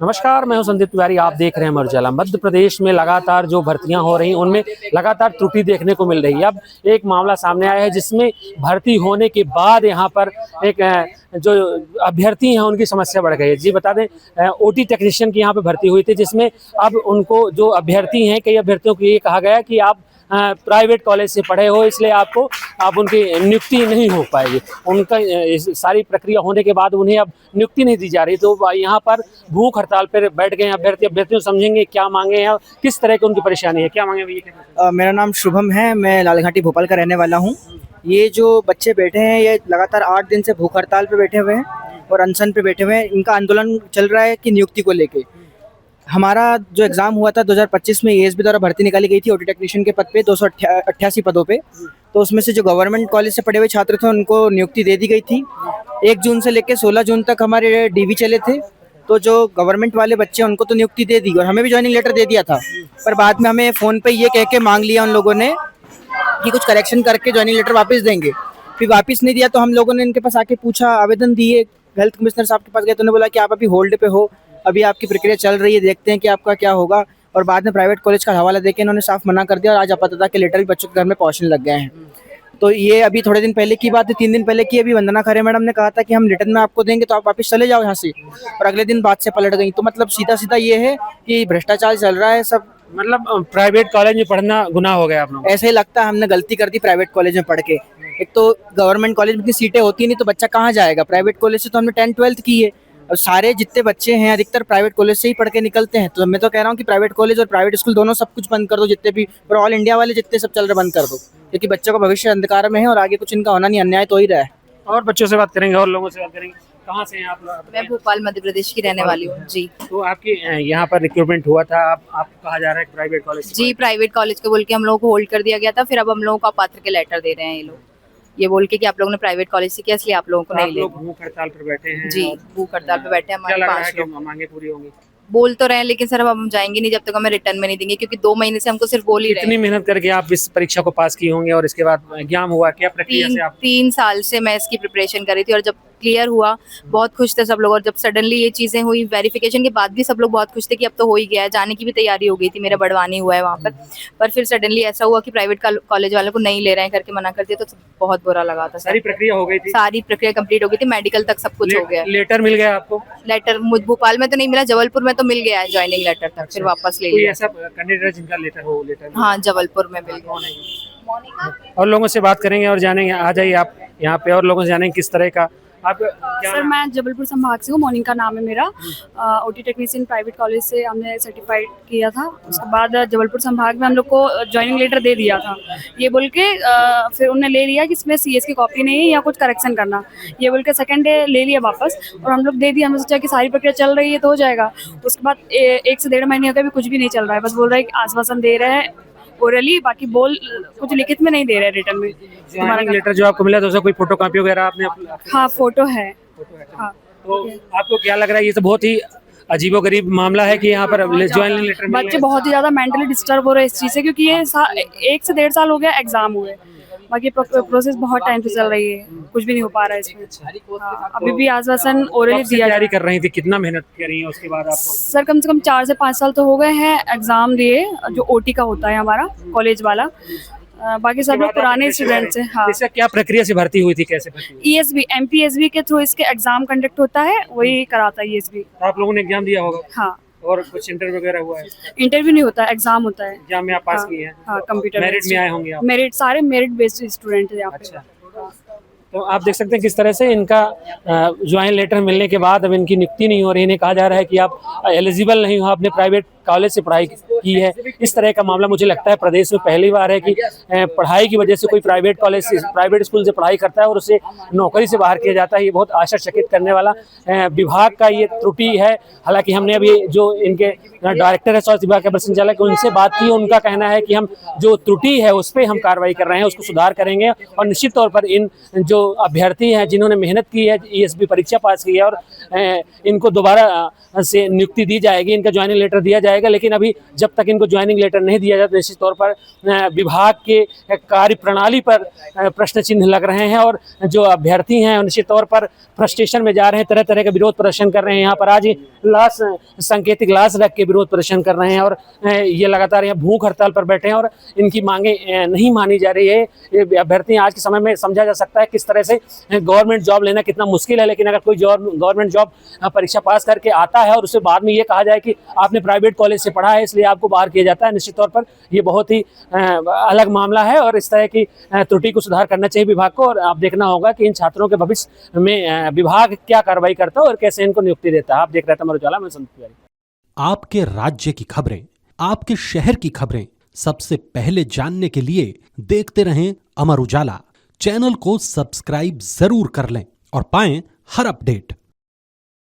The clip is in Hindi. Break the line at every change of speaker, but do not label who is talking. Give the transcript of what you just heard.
नमस्कार, मैं हूं संदीप तिवारी। आप देख रहे हैं अमर उजाला। मध्य प्रदेश में लगातार जो भर्तियां हो रही हैं उनमें लगातार त्रुटि देखने को मिल रही है। अब एक मामला सामने आया है जिसमें भर्ती होने के बाद यहां पर एक जो अभ्यर्थी हैं उनकी समस्या बढ़ गई है। जी बता दें, ओटी टेक्नीशियन की यहाँ पे भर्ती हुई थी, जिसमें अब उनको जो अभ्यर्थी हैं, कई अभ्यर्थियों को ये कहा गया कि आप प्राइवेट कॉलेज से पढ़े हो, इसलिए आप उनकी नियुक्ति नहीं हो पाएगी। उनका सारी प्रक्रिया होने के बाद उन्हें अब नियुक्ति नहीं दी जा रही। तो यहाँ पर भूख हड़ताल पर बैठ गए अभ्यर्थियों समझेंगे क्या मांगे हैं, किस तरह की उनकी परेशानी है, क्या मांगे भैया।
मेरा नाम शुभम है, मैं लालघाटी भोपाल का रहने वाला हूँ। ये जो बच्चे बैठे हैं ये लगातार 8 दिन से भूख हड़ताल पे बैठे हुए हैं और अनशन पे बैठे हुए हैं। इनका आंदोलन चल रहा है कि नियुक्ति को लेके। हमारा जो एग्ज़ाम हुआ था 2025 में एएसबी द्वारा भर्ती निकाली गई थी ओटी टेक्नीशियन के पद पे 288 पदों पे। तो उसमें से जो गवर्नमेंट कॉलेज से पढ़े हुए छात्र थे उनको नियुक्ति दे दी गई थी। 1 जून से लेकर 16 जून तक हमारे डीवी चले थे। तो जो गवर्नमेंट वाले बच्चे उनको तो नियुक्ति दे दी और हमें भी ज्वाइनिंग लेटर दे दिया था, पर बाद में हमें फ़ोन पे ये कह के मांग लिया उन लोगों ने कि कुछ करेक्शन करके ज्वाइनिंग लेटर वापस देंगे। फिर वापस नहीं दिया तो हम लोगों ने इनके पास आके पूछा, आवेदन दिए, हेल्थ कमिश्नर साहब के पास गए तो उन्होंने बोला कि आप अभी होल्ड पे हो, अभी आपकी प्रक्रिया चल रही है, देखते हैं कि आपका क्या होगा। और बाद में प्राइवेट कॉलेज का हवाला देके इन्होंने साफ मना कर दिया और आज अपात्रता के लेटर भी बच्चों के घर में पहुंचने लग गए हैं। तो ये अभी थोड़े दिन पहले की बात है, 3 दिन पहले की। अभी वंदना खरे मैडम ने कहा था कि हम रिटर्न में आपको देंगे तो आप वापस चले जाओ यहाँ से, और अगले दिन बात से पलट गई। तो मतलब सीधा सीधा ये है कि भ्रष्टाचार चल रहा है सब।
मतलब प्राइवेट कॉलेज में पढ़ना गुनाह हो गया आप लोगों को?
ऐसे ही लगता है हमने गलती कर दी प्राइवेट कॉलेज में पढ़ के। एक तो गवर्नमेंट कॉलेज में इतनी सीटें होती नहीं तो बच्चा कहाँ जाएगा। प्राइवेट कॉलेज से तो हमने 10th-12th की है और सारे जितने बच्चे हैं अधिकतर प्राइवेट कॉलेज से ही पढ़ के निकलते हैं। तो मैं तो कह रहा हूँ कि प्राइवेट कॉलेज और प्राइवेट स्कूल दोनों सब कुछ बंद कर दो, जितने भी, और ऑल इंडिया वाले जितने सब चल रहे बंद कर दो, क्योंकि बच्चों का भविष्य अंधकार में है और आगे कुछ इनका होना नहीं, अन्याय तो ही रहा है।
और बच्चों से बात करेंगे और लोगों से बात करेंगे। कहाँ से हैं आप लोग?
मैं भोपाल मध्य प्रदेश की रहने वाली हूँ जी।
तो आपकी यहाँ पर रिक्रूटमेंट हुआ था, आपको कहा जा रहा है प्राइवेट कॉलेज से?
जी, प्राइवेट कॉलेज को बोल के हम लोगों को होल्ड कर दिया गया था। फिर अब हम लोगों को अपात्र के लेटर दे रहे हैं ये लोग, ये बोल के कि आप लोगों ने प्राइवेट कॉलेज से किया इसलिए आप लोगों को नहीं ले।
भूख हड़ताल पर बैठे हैं?
जी, भूख हड़ताल पे बैठे हैं हमारे 5 लोग।
मांगे पूरी होंगी
बोल तो रहे हैं, लेकिन सर अब हम जाएंगे नहीं जब तक हमें रिटर्न में नहीं देंगे, क्योंकि 2 महीने से हमको सिर्फ बोल ही रहे हैं।
कितनी मेहनत करके आप इस परीक्षा को पास की होंगे और इसके बाद एग्जाम हुआ, क्या प्रक्रिया से आप?
3 साल से मैं इसकी प्रिपरेशन कर रही थी और जब क्लियर हुआ बहुत खुश थे सब लोग। और जब सडनली ये चीजें हुई वेरिफिकेशन के बाद भी सब लोग बहुत खुश थे कि अब तो हो ही गया है। जाने की भी तैयारी हो गई थी, मेरा बढ़वानी हुआ है वहाँ पर फिर सडनली ऐसा हुआ कि प्राइवेट कॉलेज वालों को नहीं ले रहे हैं करके मना कर दिया। तो बहुत बुरा लगा था।
सारी प्रक्रिया हो गई थी?
सारी प्रक्रिया कंप्लीट हो गई थी, मेडिकल तक सब कुछ हो गया।
लेटर मिल गया आपको?
लेटर भोपाल में तो नहीं मिला, जबलपुर में तो मिल गया है ज्वाइनिंग लेटर तक। फिर वापस ले लिया।
ऐसा कैंडिडेट जिनका लेटर हो? लेटर
हाँ, जबलपुर में मिल गया।
और लोगों से बात करेंगे और जानेंगे। आ जाइए आप यहाँ पे और लोगों से जानेंगे किस तरह का आप क्या?
सर मैं जबलपुर संभाग से हूँ, मोनिका नाम है मेरा। ओटी टेक्नीशियन प्राइवेट कॉलेज से हमने सर्टिफाइड किया था। उसके बाद जबलपुर संभाग में हम लोग को ज्वाइनिंग लेटर दे दिया था, ये बोल के फिर उन्होंने ले लिया कि इसमें सीएस की कॉपी नहीं है या कुछ करेक्शन करना, ये बोल के सेकेंड डे ले लिया वापस और हम लोग दे दिया। हमने सोचा कि सारी प्रक्रिया चल रही है तो हो जाएगा। उसके बाद 1 से 1.5 महीने हो गए, अभी कुछ भी नहीं चल रहा है। बस बोल रहे हैं कि आश्वासन दे रहे हैं ओरली, बाकी बोल कुछ लिखित में नहीं दे रहे रिटर्न में।
ज्वाइनिंग लेटर जो आपको मिला था उसका कोई फोटो कॉपी वगैरह आपने?
हाँ, फोटो है। हाँ।
तो आपको क्या लग रहा है, ये तो बहुत ही अजीबोगरीब मामला है कि यहाँ पर ज्वाइनिंग लेटर
बच्चे बहुत ही ज्यादा मेंटली डिस्टर्ब हो रहे हैं इस चीज से, क्योंकि ये 1 से 1.5 साल हो गया एग्जाम हुए, बाकी प्रोसेस बहुत टाइम से चल रही है, कुछ भी नहीं हो पा रहा है इसमें। हाँ, अभी भी आश्वासन ओरली दिया।
तैयारी कर रही थी, कितना मेहनत कर रही है उसके बाद आपको?
सर कम से कम 4 से 5 साल तो हो गए हैं एग्जाम दिए, जो ओटी का होता है हमारा कॉलेज वाला। बाकी सब लोग पुराने स्टूडेंट्स हैं। हाँ।
इसका क्या प्रक्रिया से भर्ती हुई थी, कैसे भर्ती हुई?
ESB MPSB के थ्रू इसके एग्जाम कंडक्ट होता है, वही कराता है ESB।
आप लोगों ने एग्जाम दिया होगा?
हाँ।
और कुछ इंटरव्यू वगैरह हुआ है?
इंटरव्यू नहीं होता, एग्जाम होता है।
एग्जाम में आप पास किए हैं?
हाँ, कंप्यूटर
मेरिट में आए होंगे आप?
मेरिट, सारे मेरिट बेस्ड स्टूडेंट है यहाँ पे।
अच्छा। तो आप देख सकते हैं किस तरह से इनका ज्वाइन लेटर मिलने के बाद अब इनकी नियुक्ति नहीं हो रही। इन्हें कहा जा रहा है कि आप एलिजिबल नहीं हो, आपने प्राइवेट कॉलेज से पढ़ाई की है। इस तरह का मामला मुझे लगता है प्रदेश में पहली बार है कि पढ़ाई की वजह से कोई प्राइवेट कॉलेज से, प्राइवेट स्कूल से पढ़ाई करता है और उसे नौकरी से बाहर किया जाता है। ये बहुत आश्चर्यचकित करने वाला विभाग का ये त्रुटि है। हालांकि हमने अभी जो इनके डायरेक्टर है स्वास्थ्य विभाग के अपर संचालक, उनसे बात की। उनका कहना है कि हम जो त्रुटि है उस पर हम कार्रवाई कर रहे हैं, उसको सुधार करेंगे और निश्चित तौर पर इन जो अभ्यर्थी हैं जिन्होंने मेहनत की है, ESB परीक्षा पास की है और इनको दोबारा से नियुक्ति दी जाएगी, इनका ज्वाइनिंग लेटर दिया जाएगा। जाएगा, लेकिन अभी जब तक इनको ज्वाइनिंग लेटर नहीं दिया जाता निश्चित तौर पर विभाग के कार्य प्रणाली पर प्रश्न चिन्ह लग रहे हैं और जो अभ्यर्थी हैं निश्चित तौर पर फ्रस्ट्रेशन में जा रहे हैं, तरह तरह के विरोध प्रदर्शन कर रहे हैं। यहाँ पर आज लाश सांकेतिक लाश रख के विरोध प्रदर्शन कर रहे हैं और ये लगातार यहाँ भूख हड़ताल पर बैठे हैं और इनकी मांगे नहीं मानी जा रही है। ये अभ्यर्थी आज के समय में समझा जा सकता है किस तरह से गवर्नमेंट जॉब लेना कितना मुश्किल है, लेकिन अगर कोई गवर्नमेंट जॉब परीक्षा पास करके आता है और उससे बाद में ये कहा जाए कि आपने प्राइवेट कॉलेज से पढ़ा है इसलिए आपको बाहर किया जाता है, निश्चित तौर पर ये बहुत ही अलग मामला है और इस तरह की त्रुटि को सुधार करना चाहिए विभाग को। और आप देखना होगा कि इन छात्रों के भविष्य में विभाग क्या कार्रवाई करता है और कैसे इनको नियुक्ति देता है। आप देख रहे थे अमर उजाला, मैं संदीप तिवारी।
आपके राज्य की खबरें, आपके शहर की खबरें सबसे पहले जानने के लिए देखते रहें अमर उजाला। चैनल को सब्सक्राइब जरूर कर लें और पाएं हर अपडेट।